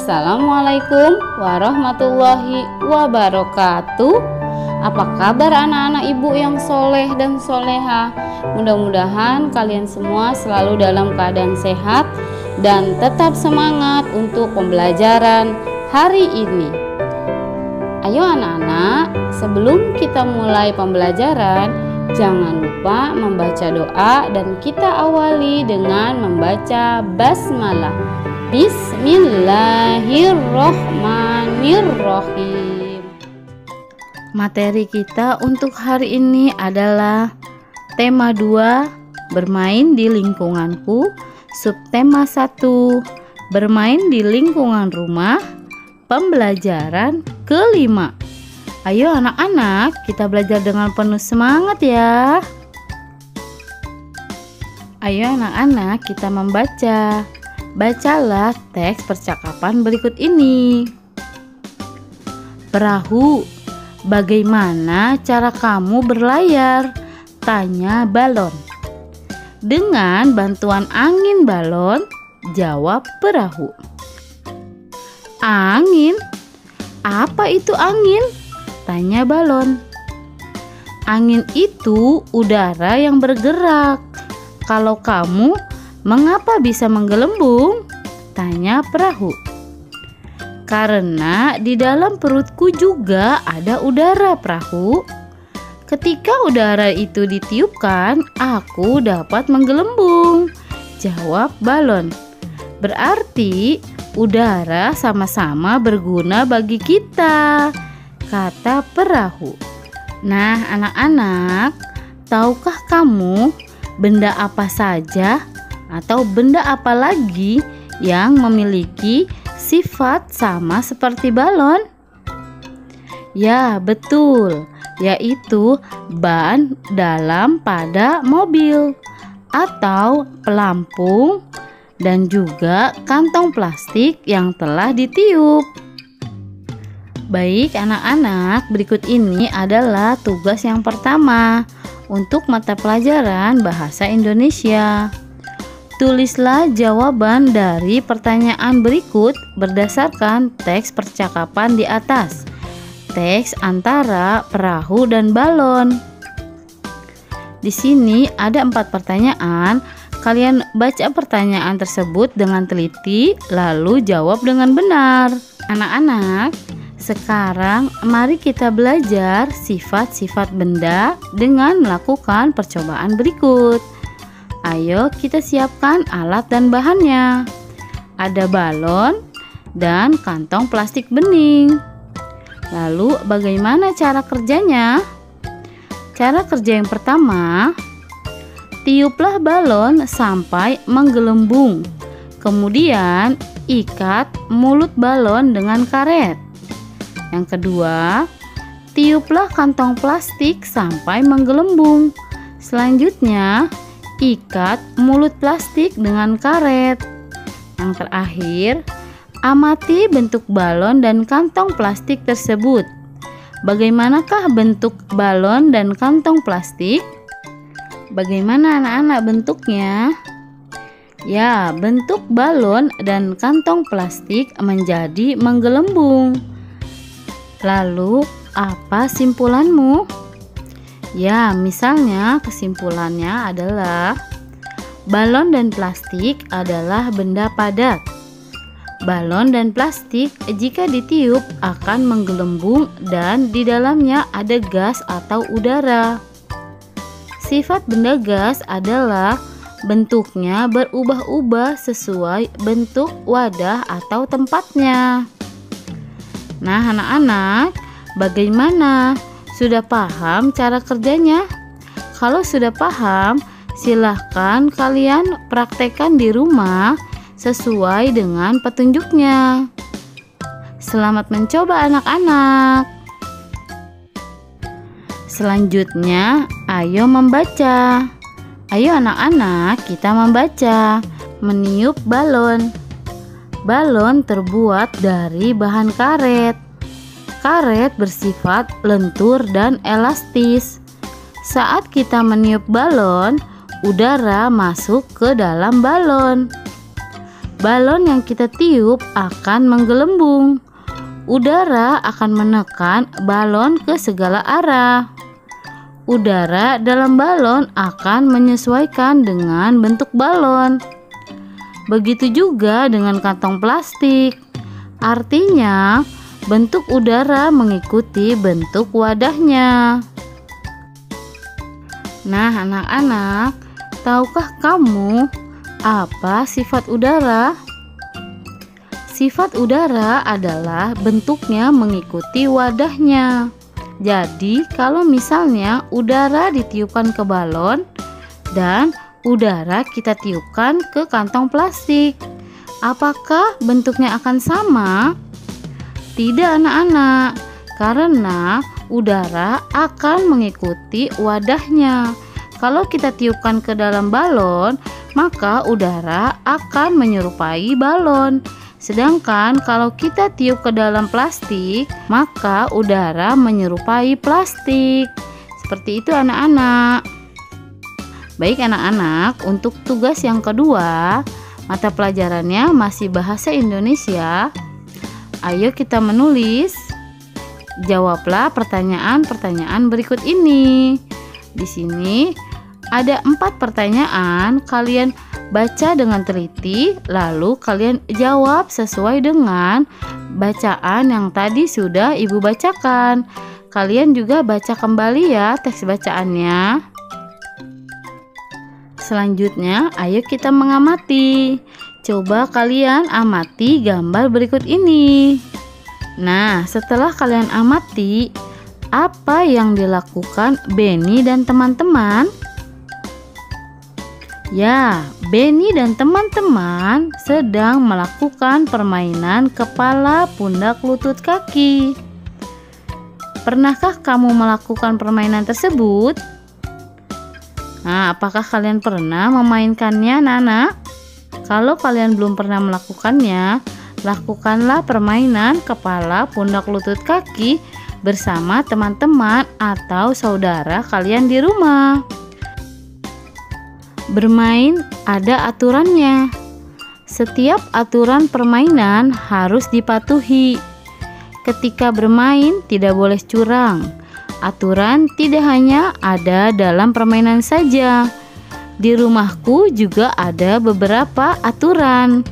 Assalamualaikum warahmatullahi wabarakatuh. Apa kabar anak-anak ibu yang soleh dan soleha? Mudah-mudahan kalian semua selalu dalam keadaan sehat dan tetap semangat untuk pembelajaran hari ini. Ayo anak-anak, sebelum kita mulai pembelajaran, jangan lupa membaca doa dan kita awali dengan membaca basmalah. Bismillahirrohmanirrohim. Materi kita untuk hari ini adalah tema 2, bermain di lingkunganku, subtema 1, bermain di lingkungan rumah, pembelajaran kelima. Ayo anak-anak, kita belajar dengan penuh semangat ya. Ayo anak-anak, kita membaca. Bacalah teks percakapan berikut ini. Perahu, bagaimana cara kamu berlayar? Tanya balon. Dengan bantuan angin balon, jawab perahu. Angin? Apa itu angin? Tanya balon. Angin itu udara yang bergerak. Kalau kamu, mengapa bisa menggelembung? Tanya perahu. Karena di dalam perutku juga ada udara, perahu. Ketika udara itu ditiupkan, aku dapat menggelembung, jawab balon. Berarti udara sama-sama berguna bagi kita, kata perahu. Nah, anak-anak, tahukah kamu benda apa saja atau benda apa lagi yang memiliki sifat sama seperti balon? Ya, betul, yaitu ban dalam pada mobil atau pelampung dan juga kantong plastik yang telah ditiup. Baik anak-anak, berikut ini adalah tugas yang pertama untuk mata pelajaran Bahasa Indonesia. Tulislah jawaban dari pertanyaan berikut berdasarkan teks percakapan di atas. Teks antara perahu dan balon. Di sini ada 4 pertanyaan. Kalian baca pertanyaan tersebut dengan teliti, lalu jawab dengan benar. Anak-anak, sekarang mari kita belajar sifat-sifat benda dengan melakukan percobaan berikut. Ayo kita siapkan alat dan bahannya. Ada balon dan kantong plastik bening. Lalu bagaimana cara kerjanya? Cara kerja yang pertama, tiuplah balon sampai menggelembung. Kemudian ikat mulut balon dengan karet. Yang kedua, tiuplah kantong plastik sampai menggelembung. Selanjutnya, ikat mulut plastik dengan karet. Yang terakhir, amati bentuk balon dan kantong plastik tersebut. Bagaimanakah bentuk balon dan kantong plastik? Bagaimana anak-anak bentuknya? Ya, bentuk balon dan kantong plastik menjadi menggelembung. Lalu, apa simpulanmu? Ya, misalnya kesimpulannya adalah balon dan plastik adalah benda padat. Balon dan plastik jika ditiup akan menggelembung dan di dalamnya ada gas atau udara. Sifat benda gas adalah bentuknya berubah-ubah sesuai bentuk wadah atau tempatnya. Nah, anak-anak, bagaimana? Sudah paham cara kerjanya? Kalau sudah paham, silahkan kalian praktekkan di rumah sesuai dengan petunjuknya. Selamat mencoba anak-anak. Selanjutnya, ayo membaca. Ayo anak-anak, kita membaca. Meniup balon. Balon terbuat dari bahan karet. Karet bersifat lentur dan elastis. Saat kita meniup balon, udara masuk ke dalam balon. balon yang kita tiup akan menggelembung. Udara akan menekan balon ke segala arah. Udara dalam balon akan menyesuaikan dengan bentuk balon. Begitu juga dengan kantong plastik. Artinya, bentuk udara mengikuti bentuk wadahnya. Nah, anak-anak, tahukah kamu apa sifat udara? Sifat udara adalah bentuknya mengikuti wadahnya. Jadi, kalau misalnya udara ditiupkan ke balon dan udara kita tiupkan ke kantong plastik, apakah bentuknya akan sama? Tidak, anak-anak, karena udara akan mengikuti wadahnya. Kalau kita tiupkan ke dalam balon, maka udara akan menyerupai balon. Sedangkan kalau kita tiup ke dalam plastik, maka udara menyerupai plastik. Seperti itu, anak-anak. Baik, anak-anak, untuk tugas yang kedua, mata pelajarannya masih bahasa Indonesia. Ayo kita menulis. Jawablah pertanyaan-pertanyaan berikut ini. Di sini ada 4 pertanyaan, kalian baca dengan teliti, lalu kalian jawab sesuai dengan bacaan yang tadi sudah Ibu bacakan. Kalian juga baca kembali ya teks bacaannya. Selanjutnya, ayo kita mengamati. Coba kalian amati gambar berikut ini. Nah, setelah kalian amati, apa yang dilakukan Benny dan teman-teman? Ya, Benny dan teman-teman sedang melakukan permainan kepala, pundak, lutut, kaki. Pernahkah kamu melakukan permainan tersebut? Nah, apakah kalian pernah memainkannya, anak-anak? Kalau kalian belum pernah melakukannya, lakukanlah permainan kepala, pundak, lutut, kaki bersama teman-teman atau saudara kalian di rumah. Bermain ada aturannya. Setiap aturan permainan harus dipatuhi. Ketika bermain tidak boleh curang. Aturan tidak hanya ada dalam permainan saja. Di rumahku juga ada beberapa aturan.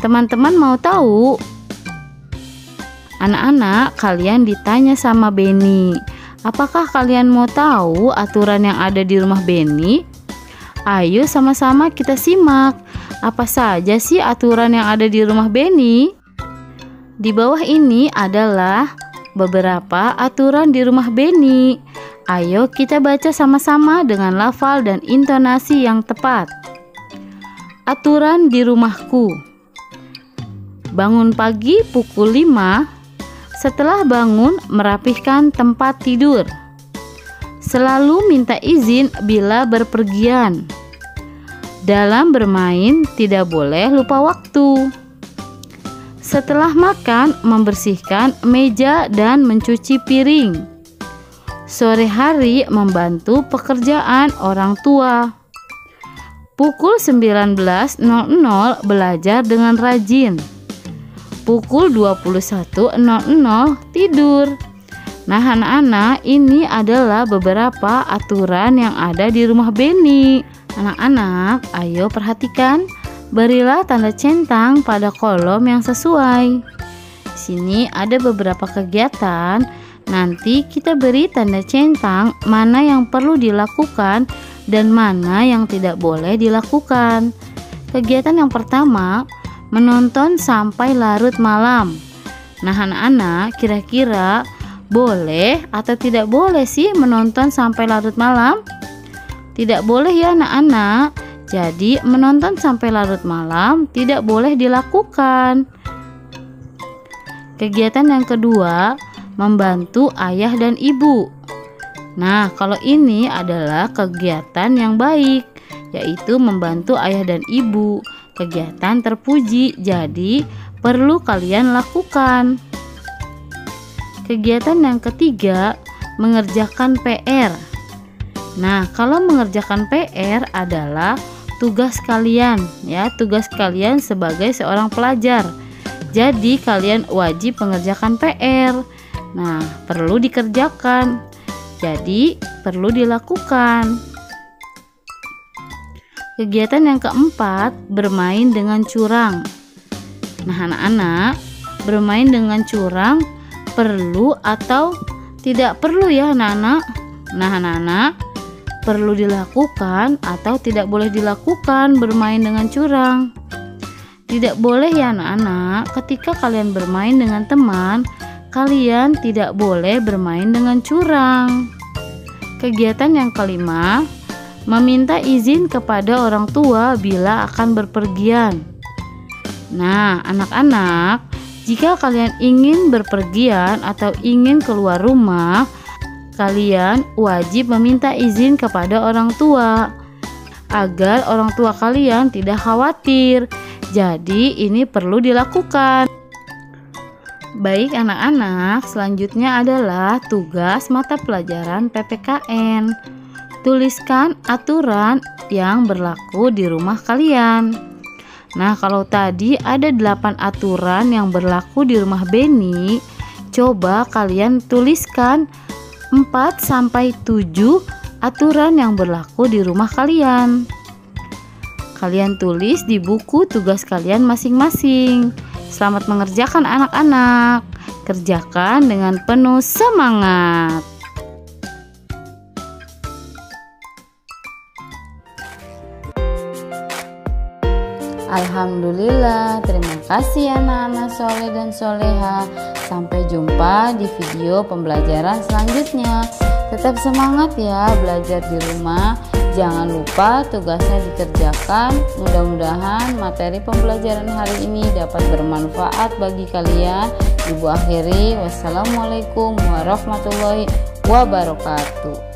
Teman-teman mau tahu? Anak-anak, kalian ditanya sama Benny. Apakah kalian mau tahu aturan yang ada di rumah Benny? Ayo sama-sama kita simak. Apa saja sih aturan yang ada di rumah Benny? Di bawah ini adalah beberapa aturan di rumah Benny. Ayo kita baca sama-sama dengan lafal dan intonasi yang tepat. Aturan di rumahku. Bangun pagi pukul 5. Setelah bangun, merapihkan tempat tidur. Selalu minta izin bila berpergian. Dalam bermain tidak boleh lupa waktu. Setelah makan, membersihkan meja dan mencuci piring. Sore hari membantu pekerjaan orang tua. Pukul 19.00 belajar dengan rajin. Pukul 21.00 tidur. Nah, anak-anak, ini adalah beberapa aturan yang ada di rumah Benny. Anak-anak, ayo perhatikan. Berilah tanda centang pada kolom yang sesuai. Di sini ada beberapa kegiatan. Nanti kita beri tanda centang mana yang perlu dilakukan dan mana yang tidak boleh dilakukan. Kegiatan yang pertama, menonton sampai larut malam. Nah, anak-anak, kira-kira boleh atau tidak boleh sih menonton sampai larut malam? Tidak boleh ya, anak-anak. Jadi menonton sampai larut malam tidak boleh dilakukan. Kegiatan yang kedua, membantu ayah dan ibu. Nah, kalau ini adalah kegiatan yang baik, yaitu membantu ayah dan ibu. Kegiatan terpuji, jadi perlu kalian lakukan. Kegiatan yang ketiga, mengerjakan PR. Nah, kalau mengerjakan PR adalah tugas kalian ya, tugas kalian sebagai seorang pelajar. Jadi kalian wajib mengerjakan PR. Nah, perlu dikerjakan. Jadi perlu dilakukan. Kegiatan yang keempat, bermain dengan curang. Nah, anak-anak, bermain dengan curang perlu atau tidak perlu ya anak-anak? Nah, anak-anak, perlu dilakukan atau tidak boleh dilakukan bermain dengan curang? Tidak boleh ya anak-anak, ketika kalian bermain dengan teman, kalian tidak boleh bermain dengan curang. Kegiatan yang kelima, meminta izin kepada orang tua bila akan berpergian. Nah, anak-anak, jika kalian ingin berpergian atau ingin keluar rumah, kalian wajib meminta izin kepada orang tua agar orang tua kalian tidak khawatir. Jadi, ini perlu dilakukan. Baik anak-anak, selanjutnya adalah tugas mata pelajaran PPKN. Tuliskan aturan yang berlaku di rumah kalian. Nah, kalau tadi ada 8 aturan yang berlaku di rumah Beni, coba kalian tuliskan 4-7 aturan yang berlaku di rumah kalian. Kalian tulis di buku tugas kalian masing-masing. Selamat mengerjakan anak-anak. Kerjakan dengan penuh semangat. Alhamdulillah, terima kasih anak-anak soleh dan soleha. Sampai jumpa di video pembelajaran selanjutnya. Tetap semangat ya belajar di rumah. Jangan lupa tugasnya dikerjakan. Mudah-mudahan materi pembelajaran hari ini dapat bermanfaat bagi kalian. Ibu akhiri, wassalamualaikum warahmatullahi wabarakatuh.